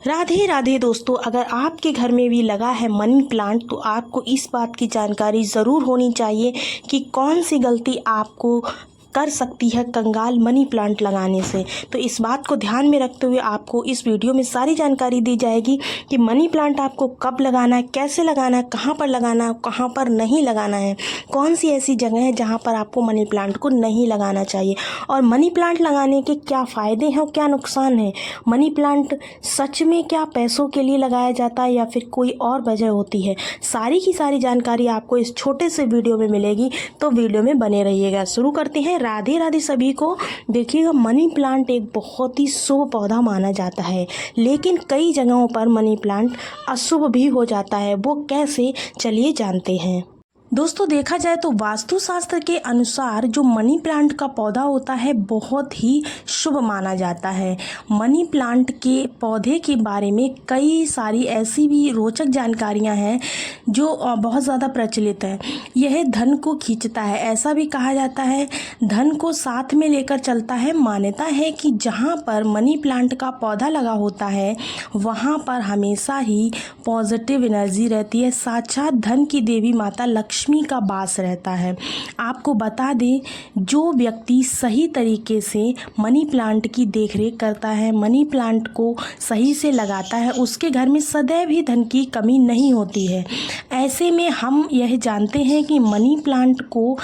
राधे राधे दोस्तों, अगर आपके घर में भी लगा है मनी प्लांट तो आपको इस बात की जानकारी ज़रूर होनी चाहिए कि कौन सी गलती आपको कर सकती है कंगाल मनी प्लांट लगाने से। तो इस बात को ध्यान में रखते हुए आपको इस वीडियो में सारी जानकारी दी जाएगी कि मनी प्लांट आपको कब लगाना है, कैसे लगाना है, कहाँ पर लगाना है, कहाँ पर नहीं लगाना है, कौन सी ऐसी जगह है जहाँ पर आपको मनी प्लांट को नहीं लगाना चाहिए, और मनी प्लांट लगाने के क्या फ़ायदे हैं और क्या नुकसान है। मनी प्लांट सच में क्या पैसों के लिए लगाया जाता है या फिर कोई और वजह होती है, सारी की सारी जानकारी आपको इस छोटे से वीडियो में मिलेगी। तो वीडियो में बने रहिएगा। शुरू करते हैं। राधे राधे सभी को। देखिएगा, मनी प्लांट एक बहुत ही शुभ पौधा माना जाता है, लेकिन कई जगहों पर मनी प्लांट अशुभ भी हो जाता है। वो कैसे, चलिए जानते हैं। दोस्तों, देखा जाए तो वास्तुशास्त्र के अनुसार जो मनी प्लांट का पौधा होता है बहुत ही शुभ माना जाता है। मनी प्लांट के पौधे के बारे में कई सारी ऐसी भी रोचक जानकारियां हैं जो बहुत ज़्यादा प्रचलित है। यह धन को खींचता है, ऐसा भी कहा जाता है। धन को साथ में लेकर चलता है। मान्यता है कि जहां पर मनी प्लांट का पौधा लगा होता है वहां पर हमेशा ही पॉजिटिव एनर्जी रहती है। साक्षात धन की देवी माता लक्ष्मी का वास रहता है। आपको बता दें, जो व्यक्ति सही तरीके से मनी प्लांट की देखरेख करता है, मनी प्लांट को सही से लगाता है, उसके घर में सदैव ही धन की कमी नहीं होती है। ऐसे में हम यह जानते हैं कि मनी प्लांट को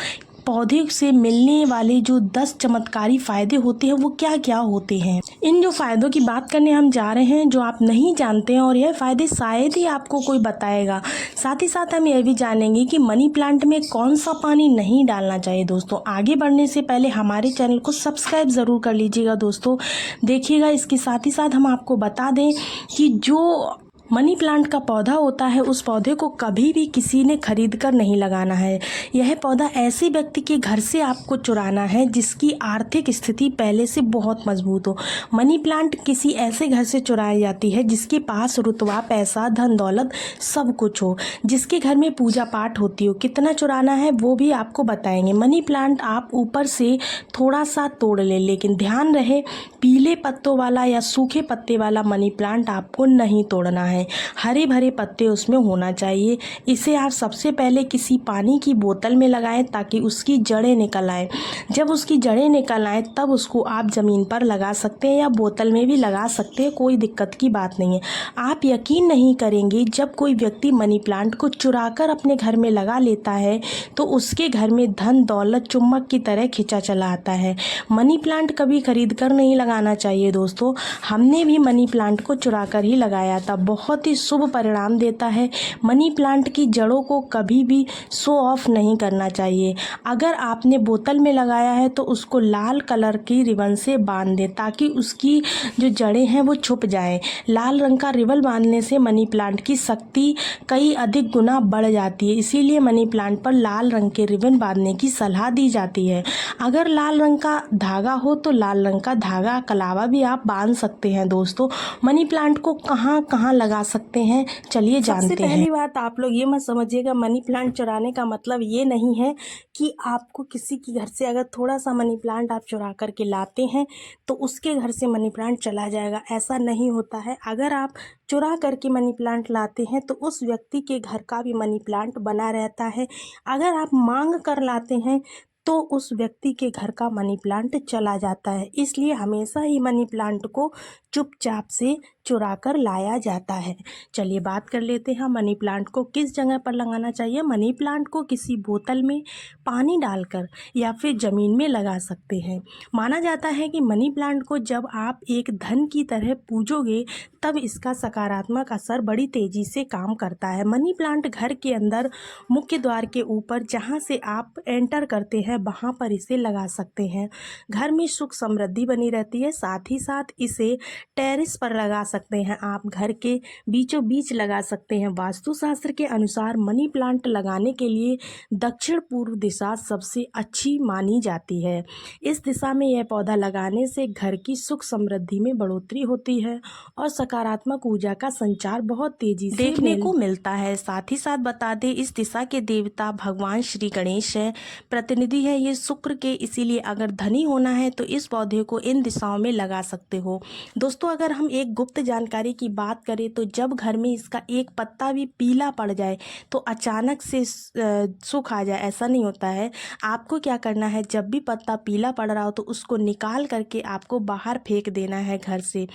पौधे से मिलने वाले जो 10 चमत्कारी फ़ायदे होते हैं वो क्या क्या होते हैं। इन जो फ़ायदों की बात करने हम जा रहे हैं जो आप नहीं जानते हैं, और यह फ़ायदे शायद ही आपको कोई बताएगा। साथ ही साथ हम यह भी जानेंगे कि मनी प्लांट में कौन सा पानी नहीं डालना चाहिए। दोस्तों, आगे बढ़ने से पहले हमारे चैनल को सब्सक्राइब ज़रूर कर लीजिएगा। दोस्तों देखिएगा, इसके साथ ही साथ हम आपको बता दें कि जो मनी प्लांट का पौधा होता है उस पौधे को कभी भी किसी ने खरीद कर नहीं लगाना है। यह पौधा ऐसे व्यक्ति के घर से आपको चुराना है जिसकी आर्थिक स्थिति पहले से बहुत मजबूत हो। मनी प्लांट किसी ऐसे घर से चुराई जाती है जिसके पास रुतबा, पैसा, धन दौलत सब कुछ हो, जिसके घर में पूजा पाठ होती हो। कितना चुराना है वो भी आपको बताएंगे। मनी प्लांट आप ऊपर से थोड़ा सा तोड़ लें, लेकिन ध्यान रहे पीले पत्तों वाला या सूखे पत्ते वाला मनी प्लांट आपको नहीं तोड़ना है। हरे भरे पत्ते उसमें होना चाहिए। इसे आप सबसे पहले किसी पानी की बोतल में लगाएं ताकि उसकी जड़ें निकल आए। जब उसकी जड़ें निकल आए तब उसको आप ज़मीन पर लगा सकते हैं या बोतल में भी लगा सकते हैं, कोई दिक्कत की बात नहीं है। आप यकीन नहीं करेंगे, जब कोई व्यक्ति मनी प्लांट को चुरा कर अपने घर में लगा लेता है तो उसके घर में धन दौलत चुम्बक की तरह खिंचा चला आता है। मनी प्लांट कभी खरीद कर नहीं लगाना चाहिए। दोस्तों, हमने भी मनी प्लांट को चुरा कर ही लगाया था, बहुत ही शुभ परिणाम देता है। मनी प्लांट की जड़ों को कभी भी शो ऑफ नहीं करना चाहिए। अगर आपने बोतल में लगाया है तो उसको लाल कलर की रिबन से बांध दें ताकि उसकी जो जड़ें हैं वो छुप जाएं। लाल रंग का रिबन बांधने से मनी प्लांट की शक्ति कई अधिक गुना बढ़ जाती है, इसीलिए मनी प्लांट पर लाल रंग के रिबन बांधने की सलाह दी जाती है। अगर लाल रंग का धागा हो तो लाल रंग का धागा कलावा भी आप बांध सकते हैं। दोस्तों, मनी प्लांट को कहाँ कहाँ लगा सकते हैं, चलिए जानते हैं। पहली बात, आप लोग ये मत समझिएगा मनी प्लांट चुराने का मतलब ये नहीं है कि आपको किसी के घर से अगर थोड़ा सा मनी प्लांट आप चुरा करके लाते हैं तो उसके घर से मनी प्लांट चला जाएगा, ऐसा नहीं होता है। अगर आप चुरा करके मनी प्लांट लाते हैं तो उस व्यक्ति के घर का भी मनी प्लांट बना रहता है। अगर आप मांग कर लाते हैं तो उस व्यक्ति के घर का मनी प्लांट चला जाता है। इसलिए हमेशा ही मनी प्लांट को चुपचाप से चुरा कर लाया जाता है। चलिए बात कर लेते हैं मनी प्लांट को किस जगह पर लगाना चाहिए। मनी प्लांट को किसी बोतल में पानी डालकर या फिर ज़मीन में लगा सकते हैं। माना जाता है कि मनी प्लांट को जब आप एक धन की तरह पूजोगे तब इसका सकारात्मक असर बड़ी तेज़ी से काम करता है। मनी प्लांट घर के अंदर मुख्य द्वार के ऊपर जहाँ से आप एंटर करते हैं वहाँ पर इसे लगा सकते हैं। घर में सुख समृद्धि बनी रहती है। साथ ही साथ इसे टेरेस पर लगा सकते हैं, आप घर के बीचों बीच लगा सकते हैं। वास्तुशास्त्र के अनुसार मनी प्लांट लगाने के लिए दक्षिण पूर्व दिशा सबसे अच्छी मानी जाती है। इस दिशा में यह पौधा लगाने से घर की सुख समृद्धि में बढ़ोतरी होती है और सकारात्मक ऊर्जा का संचार बहुत तेजी से देखने को मिलता है। साथ ही साथ बता दें, इस दिशा के देवता भगवान श्री गणेश है, प्रतिनिधि है ये शुक्र के, इसीलिए अगर धनी होना है तो इस पौधे को इन दिशाओं में लगा सकते हो। दोस्तों, अगर हम एक गुप्त जानकारी की बात करें तो जब घर में इसका एक पत्ता भी पीला पड़ जाए तो अचानक से सुख आ जाए, ऐसा नहीं होता है। आपको क्या करना है, जब भी पत्ता पीला पड़ रहा हो तो उसको निकाल करके आपको बाहर फेंक देना है घर से।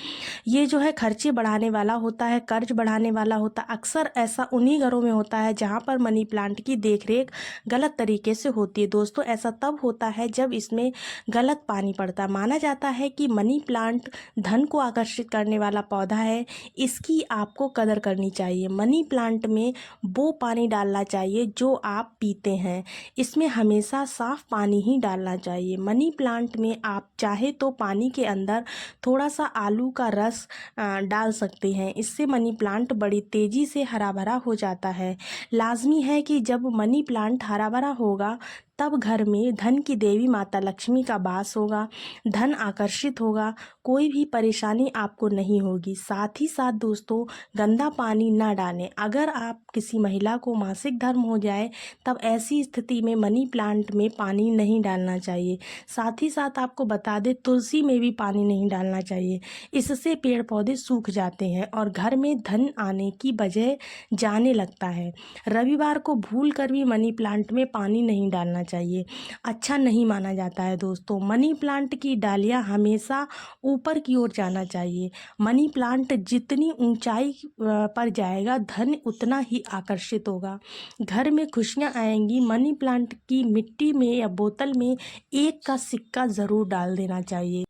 ये जो है खर्चे बढ़ाने वाला होता है, कर्ज बढ़ाने वाला होता है। अक्सर ऐसा उन्हीं घरों में होता है जहाँ पर मनी प्लांट की देखरेख गलत तरीके से होती है। दोस्तों, ऐसा तब होता है जब इसमें गलत पानी पड़ता है। माना जाता है कि मनी प्लांट धन को आकर्षित करने वाला पौधा है, इसकी आपको कदर करनी चाहिए। मनी प्लांट में वो पानी डालना चाहिए जो आप पीते हैं, इसमें हमेशा साफ पानी ही डालना चाहिए। मनी प्लांट में आप चाहे तो पानी के अंदर थोड़ा सा आलू का रस डाल सकते हैं, इससे मनी प्लांट बड़ी तेज़ी से हरा भरा हो जाता है। लाजमी है कि जब मनी प्लांट हरा भरा होगा तब घर में धन की देवी माता लक्ष्मी का वास होगा, धन आकर्षित होगा, कोई भी परेशानी आपको नहीं होगी। साथ ही साथ दोस्तों, गंदा पानी ना डालें। अगर आप किसी महिला को मासिक धर्म हो जाए तब ऐसी स्थिति में मनी प्लांट में पानी नहीं डालना चाहिए। साथ ही साथ आपको बता दें, तुलसी में भी पानी नहीं डालना चाहिए, इससे पेड़ पौधे सूख जाते हैं और घर में धन आने की बजाय जाने लगता है। रविवार को भूल कर भी मनी प्लांट में पानी नहीं डालना चाहिए, अच्छा नहीं माना जाता है। दोस्तों, मनी प्लांट की डालियां हमेशा ऊपर की ओर जाना चाहिए। मनी प्लांट जितनी ऊंचाई पर जाएगा धन उतना ही आकर्षित होगा, घर में खुशियां आएंगी। मनी प्लांट की मिट्टी में या बोतल में 1 का सिक्का ज़रूर डाल देना चाहिए,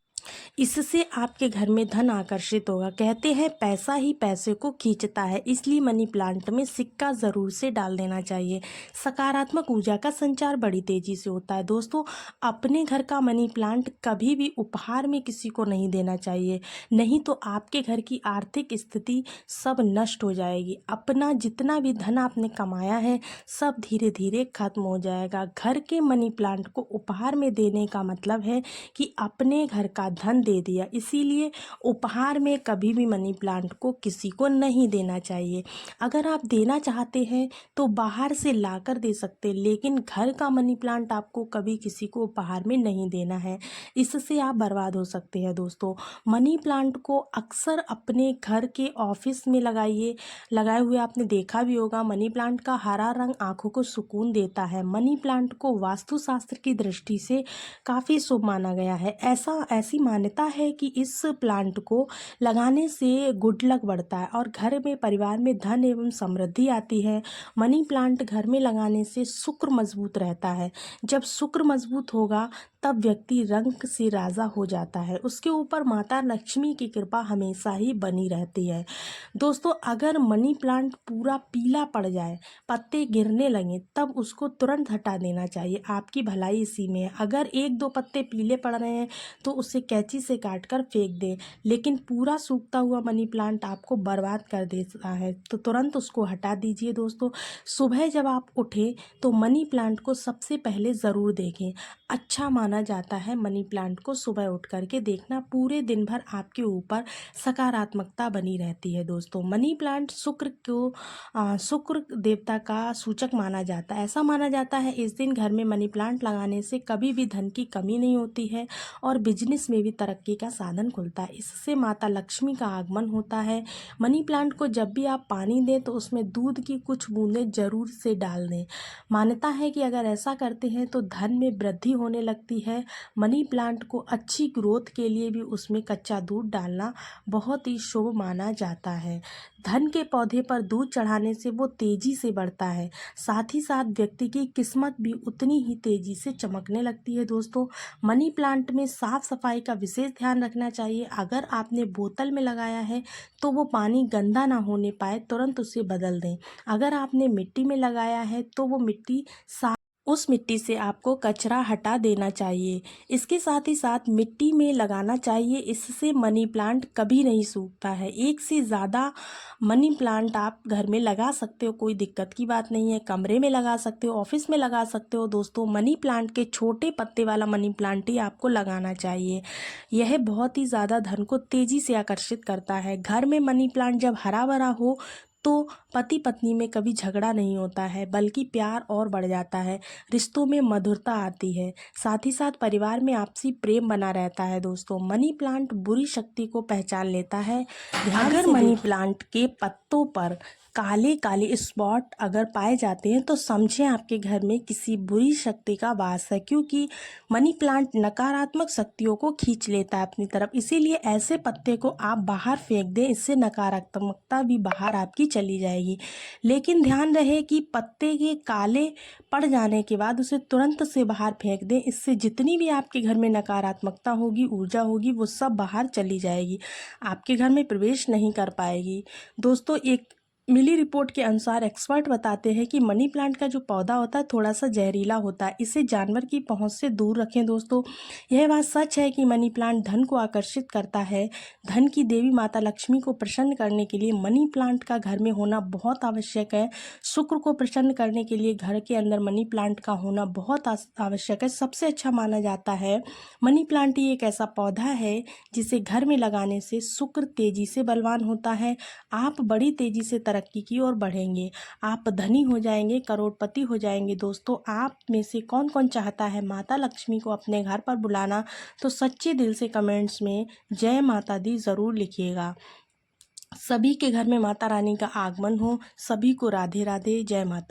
इससे आपके घर में धन आकर्षित होगा। कहते हैं पैसा ही पैसे को खींचता है, इसलिए मनी प्लांट में सिक्का ज़रूर से डाल देना चाहिए। सकारात्मक ऊर्जा का संचार बड़ी तेज़ी से होता है। दोस्तों, अपने घर का मनी प्लांट कभी भी उपहार में किसी को नहीं देना चाहिए, नहीं तो आपके घर की आर्थिक स्थिति सब नष्ट हो जाएगी। अपना जितना भी धन आपने कमाया है सब धीरे धीरे खत्म हो जाएगा। घर के मनी प्लांट को उपहार में देने का मतलब है कि अपने घर का धन दे दिया, इसीलिए उपहार में कभी भी मनी प्लांट को किसी को नहीं देना चाहिए। अगर आप देना चाहते हैं तो बाहर से लाकर दे सकते हैं, लेकिन घर का मनी प्लांट आपको कभी किसी को उपहार में नहीं देना है, इससे आप बर्बाद हो सकते हैं। दोस्तों, मनी प्लांट को अक्सर अपने घर के ऑफिस में लगाए हुए आपने देखा भी होगा। मनी प्लांट का हरा रंग आंखों को सुकून देता है। मनी प्लांट को वास्तुशास्त्र की दृष्टि से काफ़ी शुभ माना गया है। ऐसी मान्यता है कि इस प्लांट को लगाने से गुड लक बढ़ता है और घर में परिवार में धन एवं समृद्धि आती है। मनी प्लांट घर में लगाने से शुक्र मजबूत रहता है। जब शुक्र मजबूत होगा तब व्यक्ति रंग से राजा हो जाता है, उसके ऊपर माता लक्ष्मी की कृपा हमेशा ही बनी रहती है। दोस्तों, अगर मनी प्लांट पूरा पीला पड़ जाए, पत्ते गिरने लगे, तब उसको तुरंत हटा देना चाहिए। आपकी भलाई इसी में है। अगर 1-2 पत्ते पीले पड़ रहे हैं तो उसे कैंची से काट कर फेंक दें, लेकिन पूरा सूखता हुआ मनी प्लांट आपको बर्बाद कर देता है तो तुरंत उसको हटा दीजिए। दोस्तों, सुबह जब आप उठें तो मनी प्लांट को सबसे पहले ज़रूर देखें। अच्छा माना जाता है मनी प्लांट को सुबह उठ करके देखना, पूरे दिन भर आपके ऊपर सकारात्मकता बनी रहती है। दोस्तों, मनी प्लांट शुक्र देवता का सूचक माना जाता है। ऐसा माना जाता है इस दिन घर में मनी प्लांट लगाने से कभी भी धन की कमी नहीं होती है और बिजनेस में भी तरक्की का साधन खुलता है। इससे माता लक्ष्मी का आगमन होता है। मनी प्लांट को जब भी आप पानी दें तो उसमें दूध की कुछ बूंदें जरूर से डाल दें। मान्यता है कि अगर ऐसा करते हैं तो धन में वृद्धि होने लगती है। मनी प्लांट को अच्छी ग्रोथ के लिए भी उसमें कच्चा दूध डालना बहुत ही शुभ माना जाता है। धन के पौधे पर दूध चढ़ाने से वो तेजी से बढ़ता है, साथ ही साथ व्यक्ति की किस्मत भी उतनी ही तेजी से चमकने लगती है। दोस्तों, मनी प्लांट में साफ सफाई का विशेष ध्यान रखना चाहिए। अगर आपने बोतल में लगाया है तो वो पानी गंदा ना होने पाए, तुरंत उसे बदल दें। अगर आपने मिट्टी में लगाया है तो वो मिट्टी उस मिट्टी से आपको कचरा हटा देना चाहिए। इसके साथ ही साथ मिट्टी में लगाना चाहिए, इससे मनी प्लांट कभी नहीं सूखता है। 1 से ज़्यादा मनी प्लांट आप घर में लगा सकते हो, कोई दिक्कत की बात नहीं है। कमरे में लगा सकते हो, ऑफिस में लगा सकते हो। दोस्तों, मनी प्लांट के छोटे पत्ते वाला मनी प्लांट ही आपको लगाना चाहिए। यह बहुत ही ज़्यादा धन को तेज़ी से आकर्षित करता है। घर में मनी प्लांट जब हरा भरा हो तो पति पत्नी में कभी झगड़ा नहीं होता है, बल्कि प्यार और बढ़ जाता है, रिश्तों में मधुरता आती है, साथ ही साथ परिवार में आपसी प्रेम बना रहता है। दोस्तों, मनी प्लांट बुरी शक्ति को पहचान लेता है। अगर मनी प्लांट के पत्तों पर काले काले स्पॉट अगर पाए जाते हैं तो समझें आपके घर में किसी बुरी शक्ति का वास है, क्योंकि मनी प्लांट नकारात्मक शक्तियों को खींच लेता है अपनी तरफ। इसीलिए ऐसे पत्ते को आप बाहर फेंक दें, इससे नकारात्मकता भी बाहर आपकी चली जाएगी। लेकिन ध्यान रहे कि पत्ते के काले पड़ जाने के बाद उसे तुरंत से बाहर फेंक दें, इससे जितनी भी आपके घर में नकारात्मकता होगी, ऊर्जा होगी, वो सब बाहर चली जाएगी, आपके घर में प्रवेश नहीं कर पाएगी। दोस्तों, एक मिली रिपोर्ट के अनुसार एक्सपर्ट बताते हैं कि मनी प्लांट का जो पौधा होता है थोड़ा सा जहरीला होता है, इसे जानवर की पहुंच से दूर रखें। दोस्तों, यह बात सच है कि मनी प्लांट धन को आकर्षित करता है। धन की देवी माता लक्ष्मी को प्रसन्न करने के लिए मनी प्लांट का घर में होना बहुत आवश्यक है। शुक्र को प्रसन्न करने के लिए घर के अंदर मनी प्लांट का होना बहुत आवश्यक है। सबसे अच्छा माना जाता है मनी प्लांट ही एक ऐसा पौधा है जिसे घर में लगाने से शुक्र तेजी से बलवान होता है। आप बड़ी तेजी से तरक्की की ओर बढ़ेंगे, आप धनी हो जाएंगे, करोड़पति हो जाएंगे। दोस्तों, आप में से कौन कौन चाहता है माता लक्ष्मी को अपने घर पर बुलाना? तो सच्चे दिल से कमेंट्स में जय माता दी ज़रूर लिखिएगा। सभी के घर में माता रानी का आगमन हो। सभी को राधे राधे, जय माता।